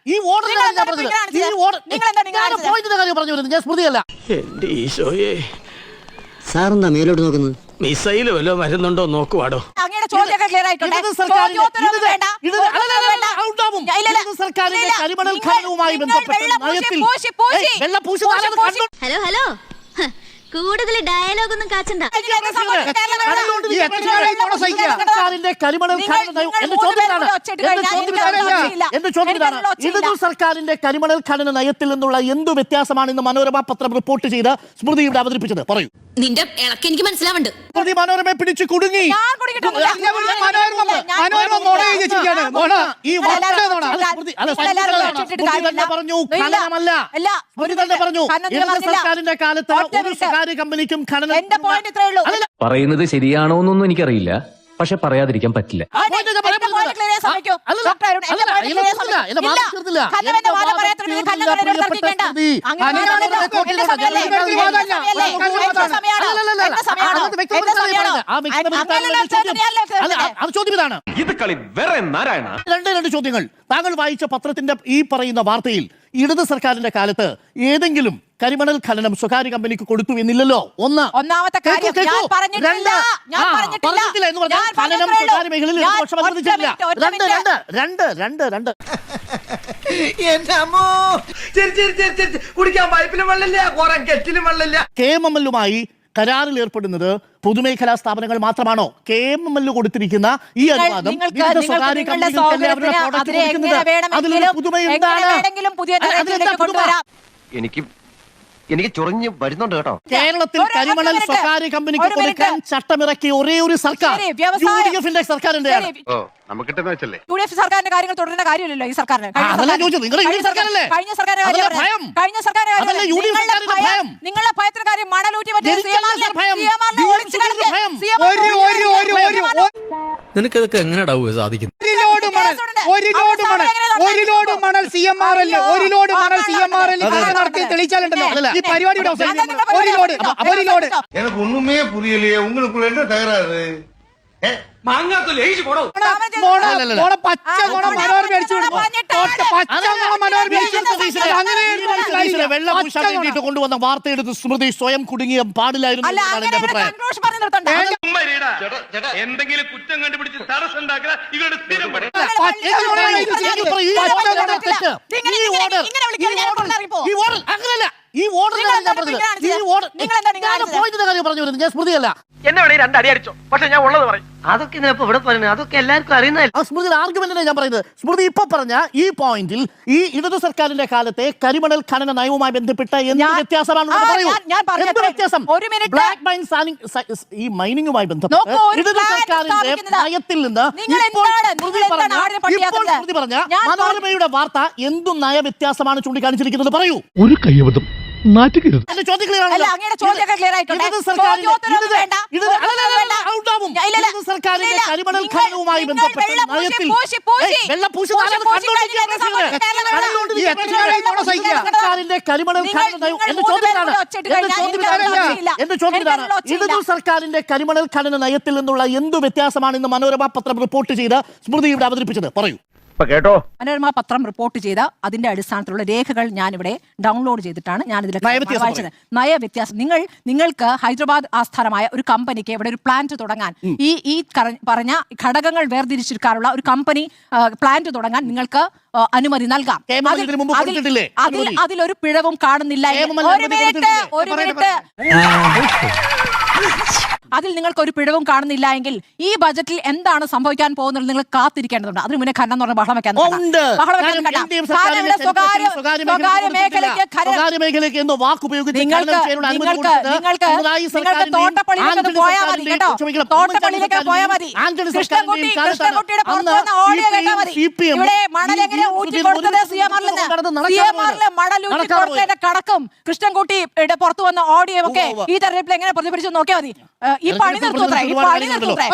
ഈ ഓർഡർ ഞാൻ സ്മൃതിയല്ല. എന്റെ ഈശോയെ, സാറെന്താ മേലോട്ട് നോക്കുന്നത്? മിസൈല് വല്ലോ വരുന്നുണ്ടോ നോക്കുവാടോ. സർക്കാരിന്റെ കരിമണൽ ഖനനവുമായി ബന്ധപ്പെട്ട നയത്തിൽ ഹലോ ഹലോ, കൂടുതൽ ഡയലോഗ് ഒന്നും കാച്ചണ്ട. സർക്കാരിന്റെ കരിമണൽ ഖനന നയം എന്റെ ചോദ്യം ഇതാണ്. ഇടതു സർക്കാരിന്റെ കരിമണൽ ഖനന നയത്തിൽ നിന്നുള്ള എന്തു വ്യത്യാസമാണ് ഇന്ന് മനോരമ പത്രം റിപ്പോർട്ട് ചെയ്ത് സ്മൃതി ഇവിടെ അവതരിപ്പിച്ചത്? പറയൂ. നിന്റെ ഇളക്ക് എനിക്ക് മനസ്സിലാവുന്നുണ്ട്. സ്മൃതി മനോരമയെ പിടിച്ചു കുടുങ്ങി. പറഞ്ഞു ഖനനമല്ല. പറഞ്ഞു സർക്കാരിന്റെ കാലത്ത് ഒരു സ്വകാര്യ കമ്പനിക്കും ഖനനം. പറയുന്നത് ശരിയാണോ എന്നൊന്നും എനിക്കറിയില്ല, പക്ഷെ പറയാതിരിക്കാൻ പറ്റില്ല. ഇത് കളി വേറെ നാരായണ. രണ്ട് ചോദ്യങ്ങൾ. താങ്കൾ വായിച്ച പത്രത്തിന്റെ ഈ പറയുന്ന വാർത്തയിൽ ഇടത് സർക്കാരിന്റെ കാലത്ത് ഏതെങ്കിലും കരിമണൽ ഖനനം സ്വകാര്യ കമ്പനിക്ക് കൊടുത്തു എന്നില്ലല്ലോ. ഒന്നാമത്തെ കാര്യം ഖനനം സ്വകാര്യ മേഖലയിൽ അനുവദിച്ചില്ല. KMML-മായി കരാറിൽ ഏർപ്പെടുന്നത് പൊതുമേഖലാ സ്ഥാപനങ്ങൾ മാത്രമാണോ? KMML കൊടുത്തിരിക്കുന്ന ഈ അനുവാദം സ്വകാര്യ കമ്പനികൾക്കല്ലേ അവരുടെ പ്രോഡക്റ്റ് കൊടുക്കുന്നത്? അതിലൊരു പുതുമയുണ്ടാണ്. എനിക്ക് ചൊറിഞ്ഞ് വരുന്നുണ്ട് കേട്ടോ. കേരളത്തിൽ കരിമണൽ സ്വകാര്യ കമ്പനിക്ക് കൊടുക്കാൻ ചട്ടമിറക്കിയ ഒരേ ഒരു സർക്കാർ UDF-ന്റെ സർക്കാരിന്റെ. സർക്കാരിന്റെ കാര്യങ്ങൾ തുടരുന്ന കാര്യമില്ലല്ലോ ഈ സർക്കാരിന്. നിങ്ങളുടെ ഭയത്തിന് കാര്യം മണലൂറ്റി നിനക്കതൊക്കെ എങ്ങനെയാ സാധിക്കുന്നത്? ഒരു ലോഡ് മണൽ CMRL നടത്തി തെളിയിച്ചാലുണ്ടല്ലോ ഈ പരിപാടിയുടെ ഒരു ലോഡ്. எனக்கு ஒண்ணுமே புரியலையே, உங்களுக்குள்ள என்ன தகராறு? വെള്ളപൂശാൻ കൊണ്ടുവന്ന വാർത്തയെടുത്ത് സ്മൃതി സ്വയം കുടുങ്ങിയ പാടില്ലായിരുന്നു എന്നാണ് എന്റെ അഭിപ്രായം. എന്തെങ്കിലും കുറ്റം കണ്ടുപിടിച്ച് തടസ്സം ഉണ്ടാക്കുക ഇവരുടെ സ്ഥിരം പണി. ഈ ഓർഡർ ഞാൻ സ്മൃതിയല്ല. എന്നെ വേണേ രണ്ടടി അടിച്ചോ, പക്ഷെ ഞാൻ ഉള്ളത് പറയും. അതൊക്കെ ഇവിടെ പറയുന്നത് അതൊക്കെ എല്ലാവർക്കും അറിയുന്ന സ്മൃതി ആർഗ്യുമെന്റിനെ ഞാൻ പറയുന്നത്. സ്മൃതി ഇപ്പൊ പറഞ്ഞ ഈ പോയിന്റിൽ ഈ ഇടതു സർക്കാരിന്റെ കാലത്തെ കരിമണൽ ഖനന നയവുമായി ബന്ധപ്പെട്ട എന്ത് വ്യത്യാസമാണ്? എന്ത് വ്യത്യാസം? ബ്ലാക്ക് മൈൻ ഈ മൈനിങ്ങുമായി ബന്ധപ്പെട്ട് ഇടതു സർക്കാരിന്റെ നയത്തിൽ നിന്ന് ഇപ്പോൾ സ്മൃതി പറഞ്ഞ മനോരമയുടെ വാർത്ത എന്തു നയ വ്യത്യാസമാണ് ചൂണ്ടിക്കാണിച്ചിരിക്കുന്നത്? പറയൂ. ഒരു കയ്യബദ്ധം നാറ്റുകരുത്. സർക്കാരിന്റെ കരിമണൽ ഖനനവുമായി ബന്ധപ്പെട്ട നയത്തിൽ സർക്കാരിന്റെ കരിമണൽ ഖനന നയം എന്റെ ചോദ്യം ഇതാണ്. ഇടതു സർക്കാരിന്റെ കരിമണൽ ഖനന നയത്തിൽ നിന്നുള്ള എന്തു വ്യത്യാസമാണ് ഇന്ന് മനോരമ പത്രം റിപ്പോർട്ട് ചെയ്ത് സ്മൃതി ഇവിടെ അവതരിപ്പിച്ചത്? പറയൂ. കേട്ടോ, മനോരമ പത്രം റിപ്പോർട്ട് ചെയ്ത അതിന്റെ അടിസ്ഥാനത്തിലുള്ള രേഖകൾ ഞാനിവിടെ ഡൗൺലോഡ് ചെയ്തിട്ടാണ് ഞാനിതിൽ വായിച്ചത്. നയവ്യത്യാസം. നിങ്ങൾക്ക് ഹൈദരാബാദ് ആസ്ഥാനമായ ഒരു കമ്പനിക്ക് ഇവിടെ ഒരു പ്ലാന്റ് തുടങ്ങാൻ ഈ പറഞ്ഞ ഘടകങ്ങൾ വേർതിരിച്ചെടുക്കാനുള്ള ഒരു കമ്പനി പ്ലാന്റ് തുടങ്ങാൻ നിങ്ങൾക്ക് അനുമതി നൽകാം. അതിലൊരു പിഴവും കാണുന്നില്ല. അതിൽ നിങ്ങൾക്ക് ഒരു പിഴവും കാണുന്നില്ല എങ്കിൽ ഈ ബജറ്റിൽ എന്താണ് സംഭവിക്കാൻ പോകുന്നത് നിങ്ങൾ കാത്തിരിക്കേണ്ടതുണ്ട്. അതിന് മുന്നേ ഖനനം എന്ന് പറഞ്ഞ ബഹളം വെക്കാൻ തോട്ടപ്പള്ളിയിലേക്ക് പോയാൽ മതി. കൃഷ്ണൻകുട്ടിയുടെ മണലെങ്ങനെ ഊറ്റി കൊടുത്തത് CMRL മണലൂറ്റി കൊടുത്തതിന്റെ കണക്കും കൃഷ്ണൻകുട്ടിയുടെ പുറത്തു വന്ന ഓഡിയോ ഒക്കെ ഈ തെരഞ്ഞെടുപ്പിൽ എങ്ങനെ പ്രതിഫലിച്ചു നോക്കിയാൽ മതി. ഈ പണി നിർത്തൂത്രേ, ഈ പണി നിർത്തൂത്രേ.